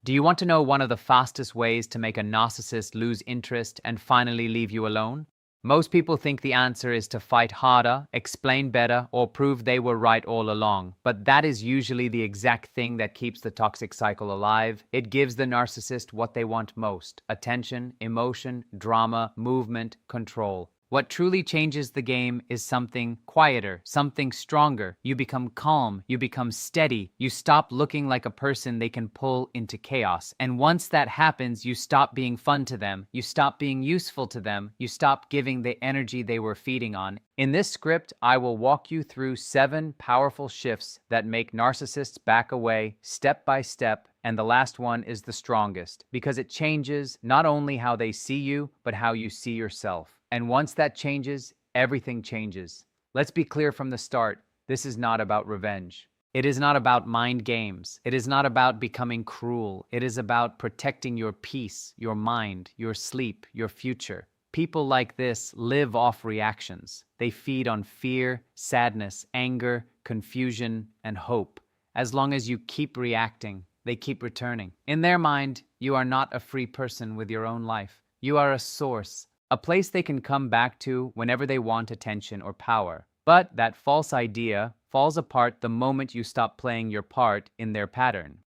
Do you want to know one of the fastest ways to make a narcissist lose interest and finally leave you alone? Most people think the answer is to fight harder, explain better, or prove they were right all along. But that is usually the exact thing that keeps the toxic cycle alive. It gives the narcissist what they want most: attention, emotion, drama, movement, control. What truly changes the game is something quieter, something stronger. You become calm, you become steady, you stop looking like a person they can pull into chaos. And once that happens, you stop being fun to them, you stop being useful to them, you stop giving the energy they were feeding on. In this script, I will walk you through 7 powerful shifts that make narcissists back away step by step, and the last one is the strongest because it changes not only how they see you, but how you see yourself. And once that changes, everything changes. Let's be clear from the start, this is not about revenge. It is not about mind games. It is not about becoming cruel. It is about protecting your peace, your mind, your sleep, your future. People like this live off reactions. They feed on fear, sadness, anger, confusion, and hope. As long as you keep reacting, they keep returning. In their mind, you are not a free person with your own life. You are a source, a place they can come back to whenever they want attention or power. But that false idea falls apart the moment you stop playing your part in their pattern.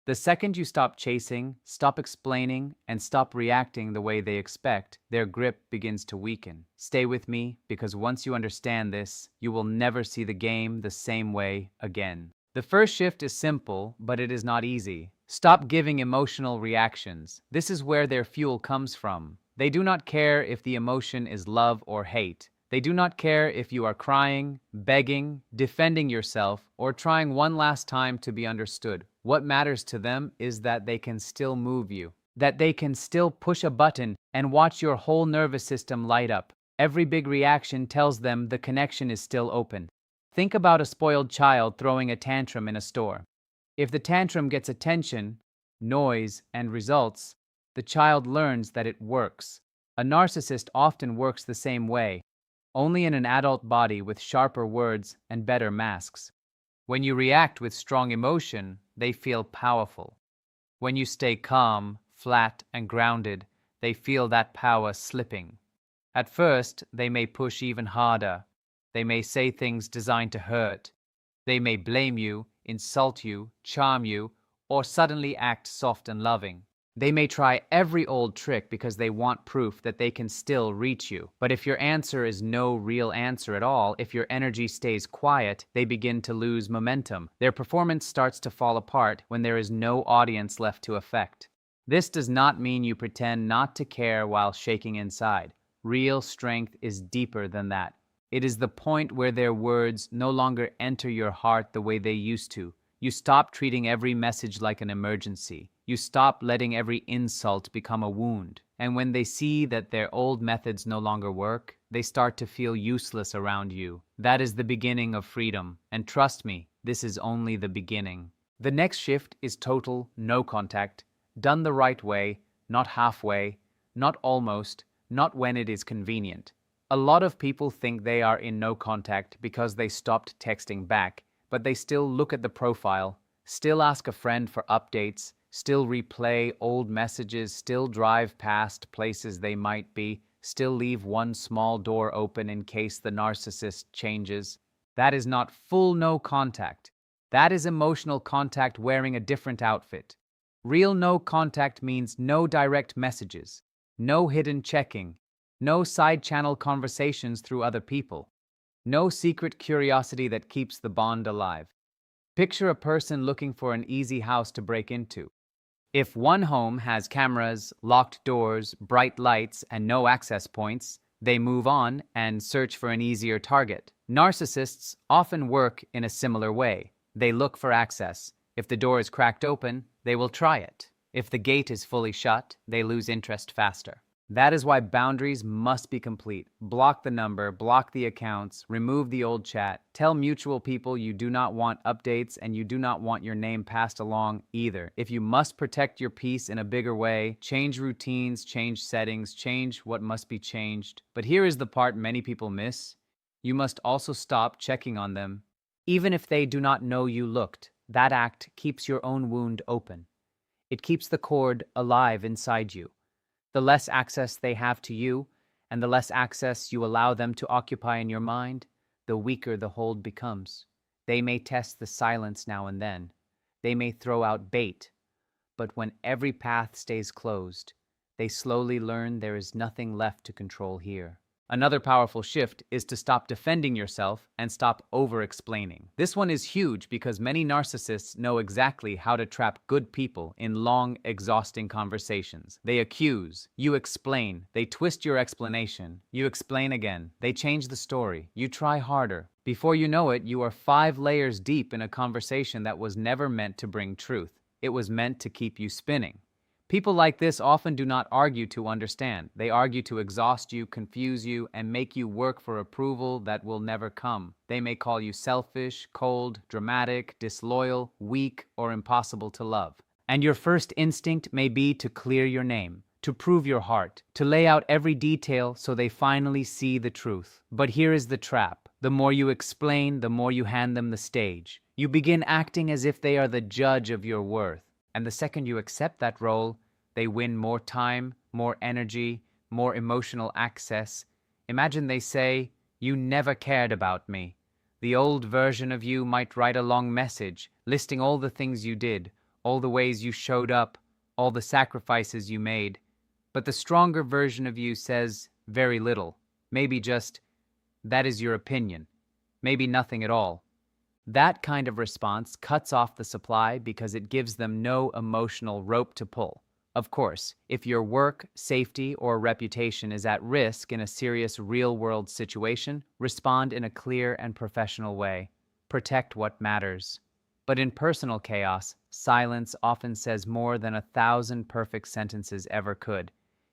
The second you stop chasing, stop explaining, and stop reacting the way they expect, their grip begins to weaken. Stay with me, because once you understand this, you will never see the game the same way again. The first shift is simple, but it is not easy. Stop giving emotional reactions. This is where their fuel comes from. They do not care if the emotion is love or hate. They do not care if you are crying, begging, defending yourself, or trying one last time to be understood. What matters to them is that they can still move you, that they can still push a button and watch your whole nervous system light up. Every big reaction tells them the connection is still open. Think about a spoiled child throwing a tantrum in a store. If the tantrum gets attention, noise, and results, the child learns that it works. A narcissist often works the same way, only in an adult body with sharper words and better masks. When you react with strong emotion, they feel powerful. When you stay calm, flat, and grounded, they feel that power slipping. At first, they may push even harder. They may say things designed to hurt. They may blame you, insult you, charm you, or suddenly act soft and loving. They may try every old trick because they want proof that they can still reach you. But if your answer is no real answer at all, if your energy stays quiet, they begin to lose momentum. Their performance starts to fall apart when there is no audience left to affect. This does not mean you pretend not to care while shaking inside. Real strength is deeper than that. It is the point where their words no longer enter your heart the way they used to. You stop treating every message like an emergency. You stop letting every insult become a wound. And when they see that their old methods no longer work, they start to feel useless around you. That is the beginning of freedom. And trust me, this is only the beginning. The next shift is total no contact, done the right way, not halfway, not almost, not when it is convenient. A lot of people think they are in no contact because they stopped texting back, but they still look at the profile, still ask a friend for updates, still replay old messages, still drive past places they might be, still leave one small door open in case the narcissist changes. That is not full no contact. That is emotional contact wearing a different outfit. Real no contact means no direct messages, no hidden checking, no side-channel conversations through other people, no secret curiosity that keeps the bond alive. Picture a person looking for an easy house to break into. If one home has cameras, locked doors, bright lights, and no access points, they move on and search for an easier target. Narcissists often work in a similar way. They look for access. If the door is cracked open, they will try it. If the gate is fully shut, they lose interest faster. That is why boundaries must be complete. Block the number, block the accounts, remove the old chat. Tell mutual people you do not want updates and you do not want your name passed along either. If you must protect your peace in a bigger way, change routines, change settings, change what must be changed. But here is the part many people miss. You must also stop checking on them. Even if they do not know you looked, that act keeps your own wound open. It keeps the cord alive inside you. The less access they have to you, and the less access you allow them to occupy in your mind, the weaker the hold becomes. They may test the silence now and then. They may throw out bait, but when every path stays closed, they slowly learn there is nothing left to control here. Another powerful shift is to stop defending yourself and stop over-explaining. This one is huge because many narcissists know exactly how to trap good people in long, exhausting conversations. They accuse, you explain, they twist your explanation, you explain again, they change the story, you try harder. Before you know it, you are 5 layers deep in a conversation that was never meant to bring truth. It was meant to keep you spinning. People like this often do not argue to understand. They argue to exhaust you, confuse you, and make you work for approval that will never come. They may call you selfish, cold, dramatic, disloyal, weak, or impossible to love. And your first instinct may be to clear your name, to prove your heart, to lay out every detail so they finally see the truth. But here is the trap. The more you explain, the more you hand them the stage. You begin acting as if they are the judge of your worth. And the second you accept that role, they win more time, more energy, more emotional access. Imagine they say, "You never cared about me." The old version of you might write a long message, listing all the things you did, all the ways you showed up, all the sacrifices you made. But the stronger version of you says very little, maybe just, "That is your opinion," maybe nothing at all. That kind of response cuts off the supply because it gives them no emotional rope to pull. Of course, if your work, safety, or reputation is at risk in a serious real-world situation, respond in a clear and professional way. Protect what matters. But in personal chaos, silence often says more than 1,000 perfect sentences ever could.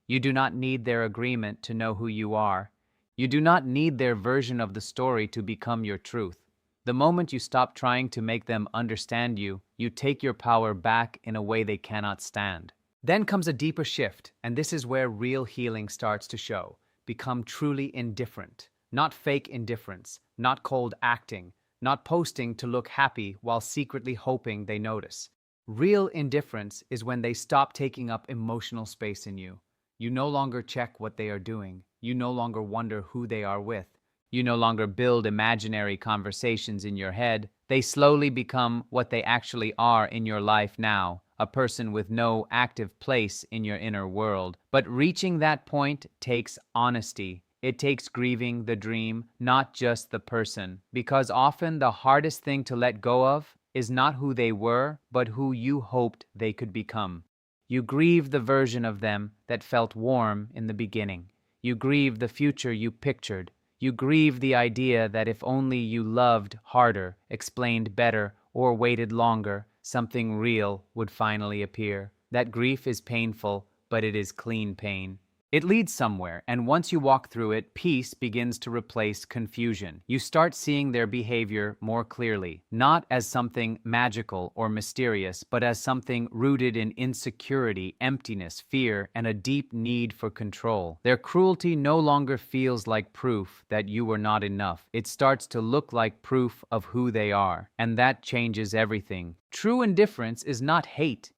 You do not need their agreement to know who you are. You do not need their version of the story to become your truth. The moment you stop trying to make them understand you, you take your power back in a way they cannot stand. Then comes a deeper shift, and this is where real healing starts to show. Become truly indifferent. Not fake indifference, not cold acting, not posting to look happy while secretly hoping they notice. Real indifference is when they stop taking up emotional space in you. You no longer check what they are doing. You no longer wonder who they are with. You no longer build imaginary conversations in your head. They slowly become what they actually are in your life now, a person with no active place in your inner world. But reaching that point takes honesty. It takes grieving the dream, not just the person. Because often the hardest thing to let go of is not who they were, but who you hoped they could become. You grieve the version of them that felt warm in the beginning. You grieve the future you pictured. You grieve the idea that if only you loved harder, explained better, or waited longer, something real would finally appear. That grief is painful, but it is clean pain. It leads somewhere, and once you walk through it, peace begins to replace confusion. You start seeing their behavior more clearly, not as something magical or mysterious, but as something rooted in insecurity, emptiness, fear, and a deep need for control. Their cruelty no longer feels like proof that you were not enough. It starts to look like proof of who they are, and that changes everything. True indifference is not hate.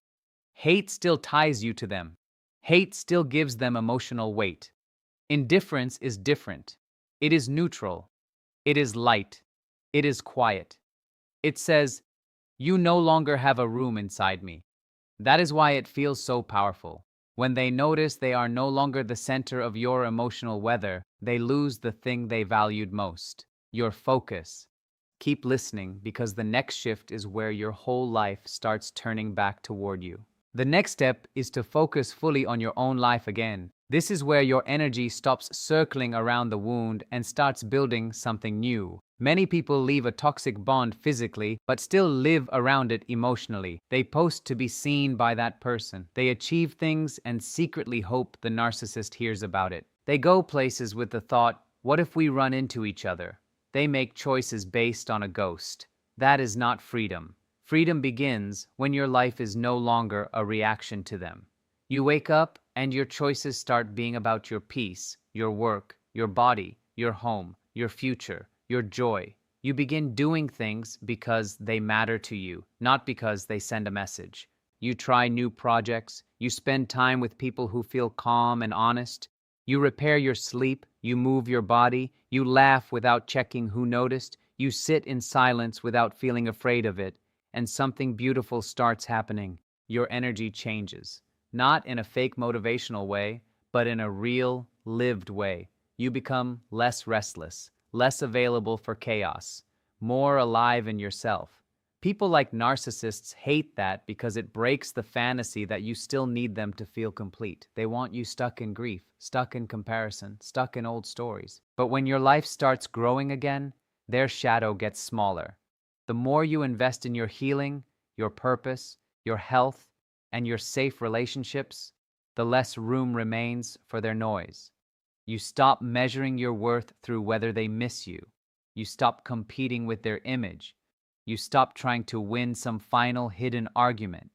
Hate still ties you to them. Hate still gives them emotional weight. Indifference is different. It is neutral. It is light. It is quiet. It says, "You no longer have a room inside me." That is why it feels so powerful. When they notice they are no longer the center of your emotional weather, they lose the thing they valued most, your focus. Keep listening, because the next shift is where your whole life starts turning back toward you. The next step is to focus fully on your own life again. This is where your energy stops circling around the wound and starts building something new. Many people leave a toxic bond physically, but still live around it emotionally. They post to be seen by that person. They achieve things and secretly hope the narcissist hears about it. They go places with the thought, "What if we run into each other?" They make choices based on a ghost. That is not freedom. Freedom begins when your life is no longer a reaction to them. You wake up and your choices start being about your peace, your work, your body, your home, your future, your joy. You begin doing things because they matter to you, not because they send a message. You try new projects. You spend time with people who feel calm and honest. You repair your sleep. You move your body. You laugh without checking who noticed. You sit in silence without feeling afraid of it. And something beautiful starts happening. Your energy changes. Not in a fake motivational way, but in a real, lived way. You become less restless, less available for chaos, more alive in yourself. People like narcissists hate that because it breaks the fantasy that you still need them to feel complete. They want you stuck in grief, stuck in comparison, stuck in old stories. But when your life starts growing again, their shadow gets smaller. The more you invest in your healing, your purpose, your health, and your safe relationships, the less room remains for their noise. You stop measuring your worth through whether they miss you. You stop competing with their image. You stop trying to win some final hidden argument.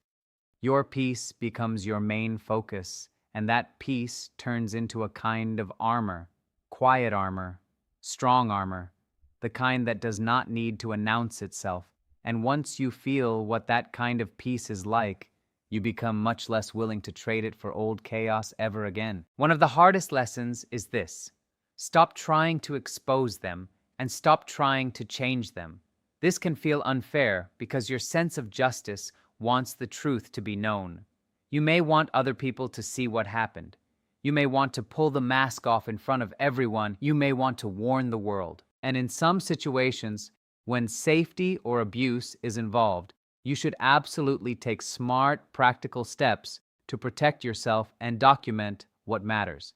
Your peace becomes your main focus, and that peace turns into a kind of armor, quiet armor, strong armor, the kind that does not need to announce itself. And once you feel what that kind of peace is like, you become much less willing to trade it for old chaos ever again. One of the hardest lessons is this: stop trying to expose them and stop trying to change them. This can feel unfair because your sense of justice wants the truth to be known. You may want other people to see what happened. You may want to pull the mask off in front of everyone. You may want to warn the world. And in some situations, when safety or abuse is involved, you should absolutely take smart, practical steps to protect yourself and document what matters.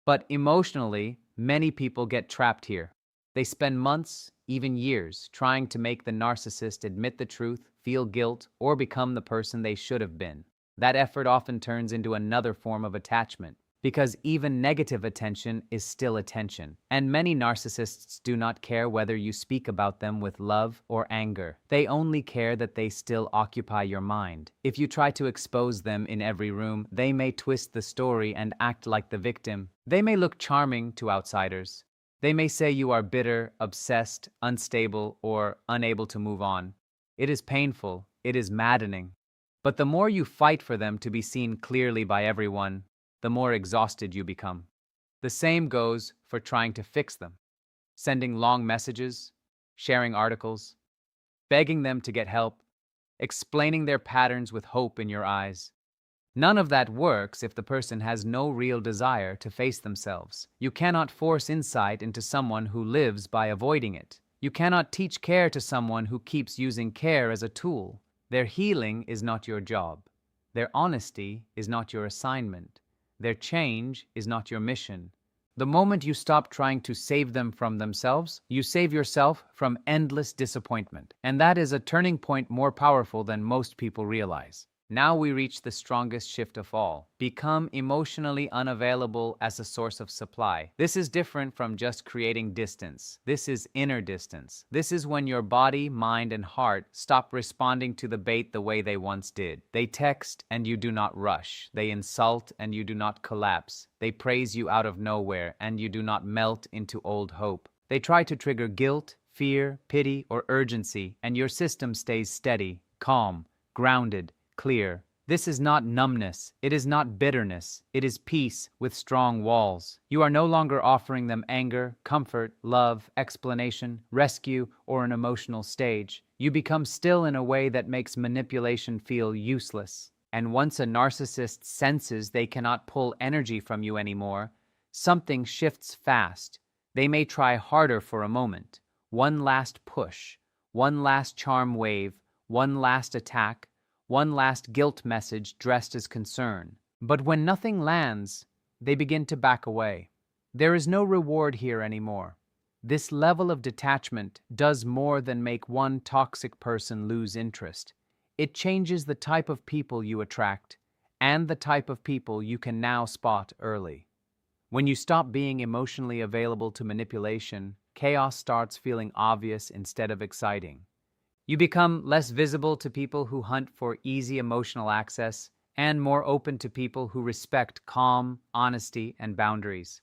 But emotionally, many people get trapped here. They spend months, even years, trying to make the narcissist admit the truth, feel guilt, or become the person they should have been. That effort often turns into another form of attachment, because even negative attention is still attention. And many narcissists do not care whether you speak about them with love or anger. They only care that they still occupy your mind. If you try to expose them in every room, they may twist the story and act like the victim. They may look charming to outsiders. They may say you are bitter, obsessed, unstable, or unable to move on. It is painful. It is maddening. But the more you fight for them to be seen clearly by everyone, the more exhausted you become. The same goes for trying to fix them, sending long messages, sharing articles, begging them to get help, explaining their patterns with hope in your eyes. None of that works if the person has no real desire to face themselves. You cannot force insight into someone who lives by avoiding it. You cannot teach care to someone who keeps using care as a tool. Their healing is not your job. Their honesty is not your assignment. Their change is not your mission. The moment you stop trying to save them from themselves, you save yourself from endless disappointment. And that is a turning point more powerful than most people realize. Now we reach the strongest shift of all. Become emotionally unavailable as a source of supply. This is different from just creating distance. This is inner distance. This is when your body, mind, and heart stop responding to the bait the way they once did. They text and you do not rush. They insult and you do not collapse. They praise you out of nowhere and you do not melt into old hope. They try to trigger guilt, fear, pity, or urgency, and your system stays steady, calm, grounded, clear. This is not numbness. It is not bitterness. It is peace with strong walls. You are no longer offering them anger, comfort, love, explanation, rescue, or an emotional stage. You become still in a way that makes manipulation feel useless. And once a narcissist senses they cannot pull energy from you anymore, something shifts fast. They may try harder for a moment. One last push, one last charm wave, one last attack, one last guilt message dressed as concern. But when nothing lands, they begin to back away. There is no reward here anymore. This level of detachment does more than make one toxic person lose interest. It changes the type of people you attract and the type of people you can now spot early. When you stop being emotionally available to manipulation, chaos starts feeling obvious instead of exciting. You become less visible to people who hunt for easy emotional access and more open to people who respect calm, honesty, and boundaries.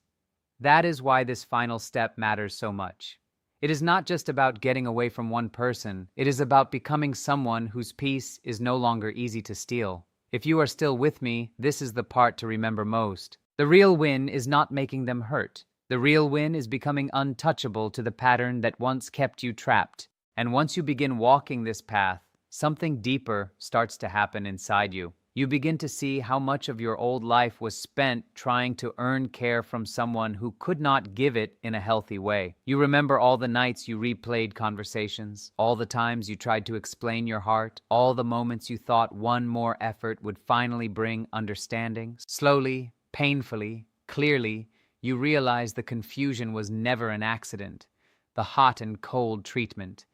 That is why this final step matters so much. It is not just about getting away from one person, it is about becoming someone whose peace is no longer easy to steal. If you are still with me, this is the part to remember most. The real win is not making them hurt. The real win is becoming untouchable to the pattern that once kept you trapped. And once you begin walking this path, something deeper starts to happen inside you. You begin to see how much of your old life was spent trying to earn care from someone who could not give it in a healthy way. You remember all the nights you replayed conversations, all the times you tried to explain your heart, all the moments you thought one more effort would finally bring understanding. Slowly, painfully, clearly, you realize the confusion was never an accident. The hot and cold treatment,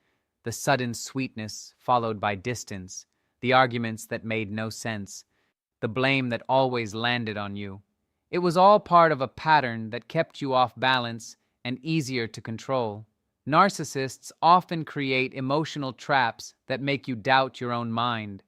the sudden sweetness followed by distance, the arguments that made no sense, the blame that always landed on you. It was all part of a pattern that kept you off balance and easier to control. Narcissists often create emotional traps that make you doubt your own mind.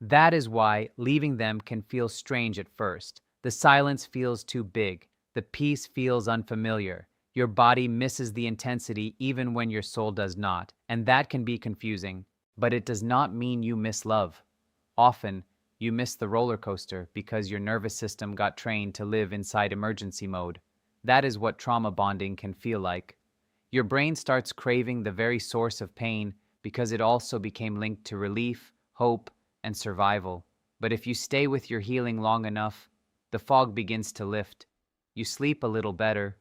That is why leaving them can feel strange at first. The silence feels too big. The peace feels unfamiliar. Your body misses the intensity even when your soul does not, and that can be confusing. But it does not mean you miss love. Often, you miss the roller coaster because your nervous system got trained to live inside emergency mode. That is what trauma bonding can feel like. Your brain starts craving the very source of pain because it also became linked to relief, hope, and survival. But if you stay with your healing long enough, the fog begins to lift. You sleep a little better.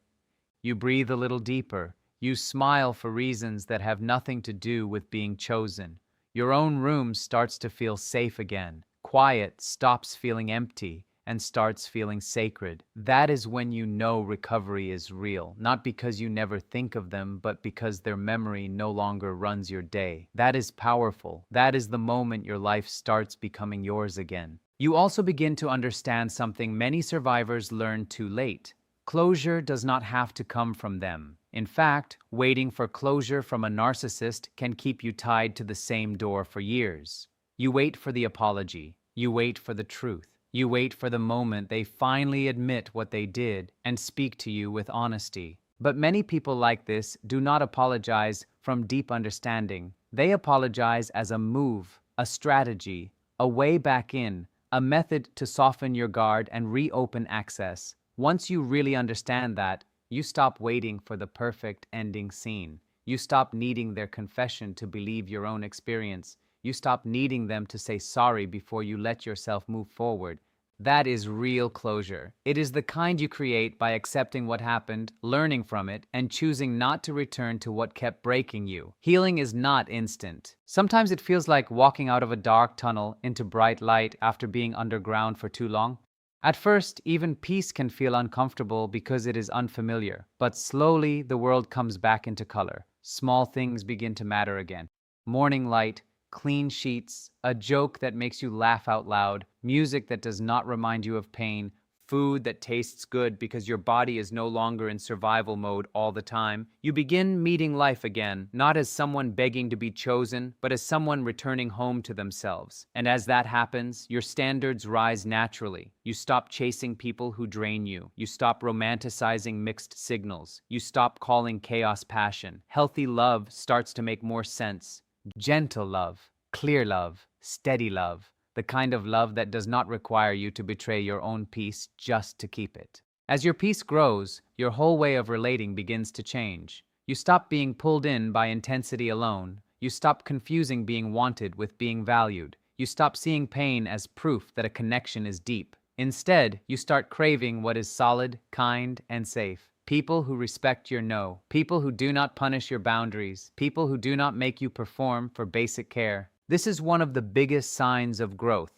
You breathe a little deeper. You smile for reasons that have nothing to do with being chosen. Your own room starts to feel safe again. Quiet stops feeling empty and starts feeling sacred. That is when you know recovery is real, not because you never think of them, but because their memory no longer runs your day. That is powerful. That is the moment your life starts becoming yours again. You also begin to understand something many survivors learn too late. Closure does not have to come from them. In fact, waiting for closure from a narcissist can keep you tied to the same door for years. You wait for the apology. You wait for the truth. You wait for the moment they finally admit what they did and speak to you with honesty. But many people like this do not apologize from deep understanding. They apologize as a move, a strategy, a way back in, a method to soften your guard and reopen access. Once you really understand that, you stop waiting for the perfect ending scene. You stop needing their confession to believe your own experience. You stop needing them to say sorry before you let yourself move forward. That is real closure. It is the kind you create by accepting what happened, learning from it, and choosing not to return to what kept breaking you. Healing is not instant. Sometimes it feels like walking out of a dark tunnel into bright light after being underground for too long. At first, even peace can feel uncomfortable because it is unfamiliar. But slowly, the world comes back into color. Small things begin to matter again. Morning light, clean sheets, a joke that makes you laugh out loud, music that does not remind you of pain, food that tastes good because your body is no longer in survival mode all the time. You begin meeting life again, not as someone begging to be chosen, but as someone returning home to themselves. And as that happens, your standards rise naturally. You stop chasing people who drain you. You stop romanticizing mixed signals. You stop calling chaos passion. Healthy love starts to make more sense. Gentle love, clear love, steady love. The kind of love that does not require you to betray your own peace just to keep it. As your peace grows, your whole way of relating begins to change. You stop being pulled in by intensity alone. You stop confusing being wanted with being valued. You stop seeing pain as proof that a connection is deep. Instead, you start craving what is solid, kind, and safe. People who respect your no. People who do not punish your boundaries. People who do not make you perform for basic care. This is one of the biggest signs of growth.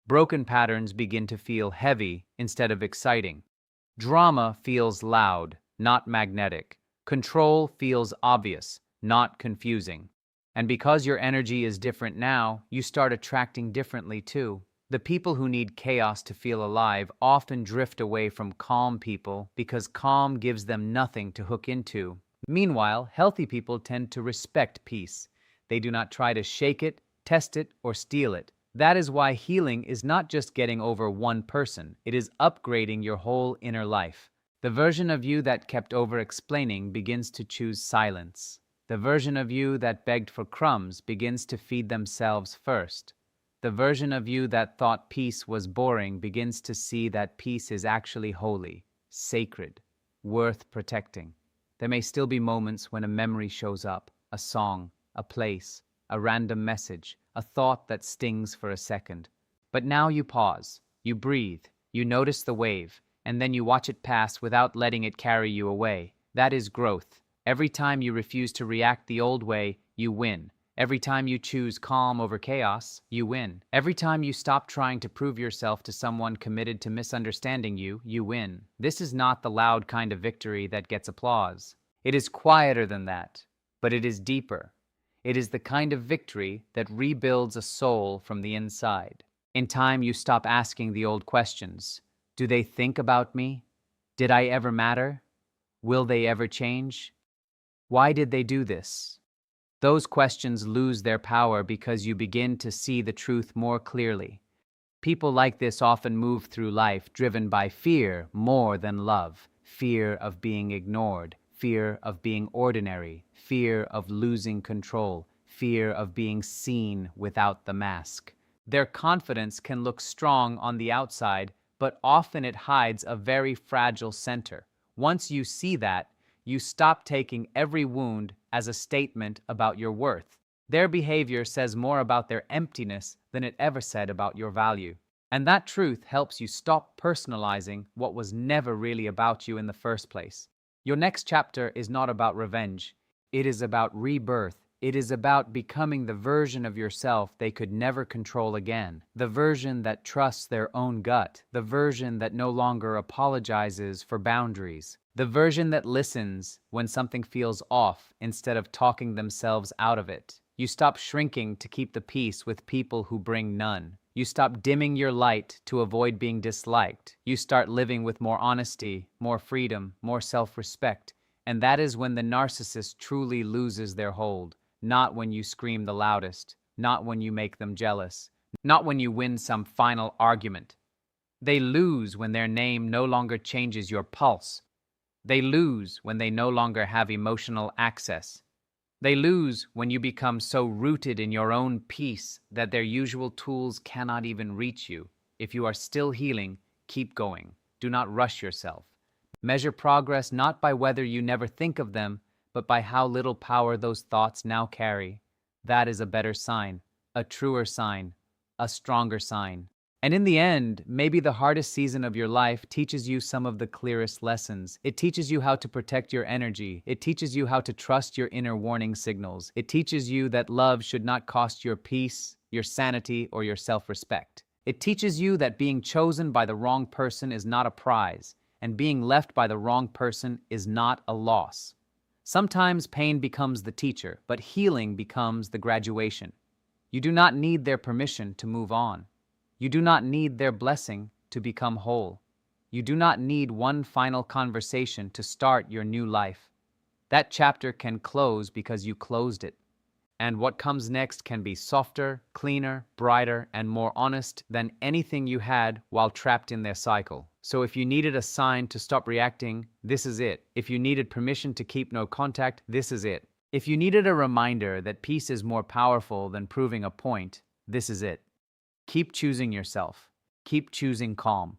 Broken patterns begin to feel heavy instead of exciting. Drama feels loud, not magnetic. Control feels obvious, not confusing. And because your energy is different now, you start attracting differently too. The people who need chaos to feel alive often drift away from calm people because calm gives them nothing to hook into. Meanwhile, healthy people tend to respect peace. They do not try to shake it, test it, or steal it. That is why healing is not just getting over one person. It is upgrading your whole inner life. The version of you that kept over-explaining begins to choose silence. The version of you that begged for crumbs begins to feed themselves first. The version of you that thought peace was boring begins to see that peace is actually holy, sacred, worth protecting. There may still be moments when a memory shows up, a song, a place, a random message, a thought that stings for a second. But now you pause, you breathe, you notice the wave, and then you watch it pass without letting it carry you away. That is growth. Every time you refuse to react the old way, you win. Every time you choose calm over chaos, you win. Every time you stop trying to prove yourself to someone committed to misunderstanding you, you win. This is not the loud kind of victory that gets applause. It is quieter than that, but it is deeper. It is the kind of victory that rebuilds a soul from the inside. In time, you stop asking the old questions. Do they think about me? Did I ever matter? Will they ever change? Why did they do this? Those questions lose their power because you begin to see the truth more clearly. People like this often move through life driven by fear more than love. Fear of being ignored, fear of being ordinary, fear of losing control, fear of being seen without the mask. Their confidence can look strong on the outside, but often it hides a very fragile center. Once you see that, you stop taking every wound as a statement about your worth. Their behavior says more about their emptiness than it ever said about your value. And that truth helps you stop personalizing what was never really about you in the first place. Your next chapter is not about revenge. It is about rebirth. It is about becoming the version of yourself they could never control again. The version that trusts their own gut. The version that no longer apologizes for boundaries. The version that listens when something feels off instead of talking themselves out of it. You stop shrinking to keep the peace with people who bring none. You stop dimming your light to avoid being disliked. You start living with more honesty, more freedom, more self-respect. And that is when the narcissist truly loses their hold. Not when you scream the loudest, not when you make them jealous, not when you win some final argument. They lose when their name no longer changes your pulse. They lose when they no longer have emotional access. They lose when you become so rooted in your own peace that their usual tools cannot even reach you. If you are still healing, keep going. Do not rush yourself. Measure progress not by whether you never think of them, but by how little power those thoughts now carry. That is a better sign, a truer sign, a stronger sign. And in the end, maybe the hardest season of your life teaches you some of the clearest lessons. It teaches you how to protect your energy. It teaches you how to trust your inner warning signals. It teaches you that love should not cost your peace, your sanity, or your self-respect. It teaches you that being chosen by the wrong person is not a prize, and being left by the wrong person is not a loss. Sometimes pain becomes the teacher, but healing becomes the graduation. You do not need their permission to move on. You do not need their blessing to become whole. You do not need one final conversation to start your new life. That chapter can close because you closed it. And what comes next can be softer, cleaner, brighter, and more honest than anything you had while trapped in their cycle. So if you needed a sign to stop reacting, this is it. If you needed permission to keep no contact, this is it. If you needed a reminder that peace is more powerful than proving a point, this is it. Keep choosing yourself. Keep choosing calm.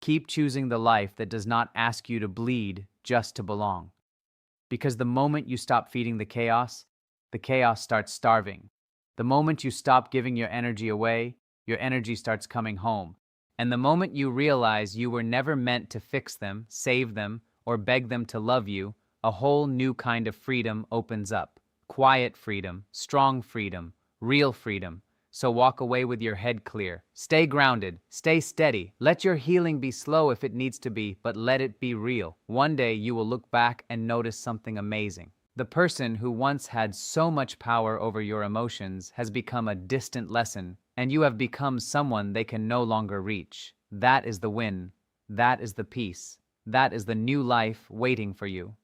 Keep choosing the life that does not ask you to bleed just to belong. Because the moment you stop feeding the chaos starts starving. The moment you stop giving your energy away, your energy starts coming home. And the moment you realize you were never meant to fix them, save them, or beg them to love you, a whole new kind of freedom opens up. Quiet freedom, strong freedom, real freedom. So walk away with your head clear. Stay grounded, stay steady. Let your healing be slow if it needs to be, but let it be real. One day you will look back and notice something amazing. The person who once had so much power over your emotions has become a distant lesson, and you have become someone they can no longer reach. That is the win. That is the peace. That is the new life waiting for you.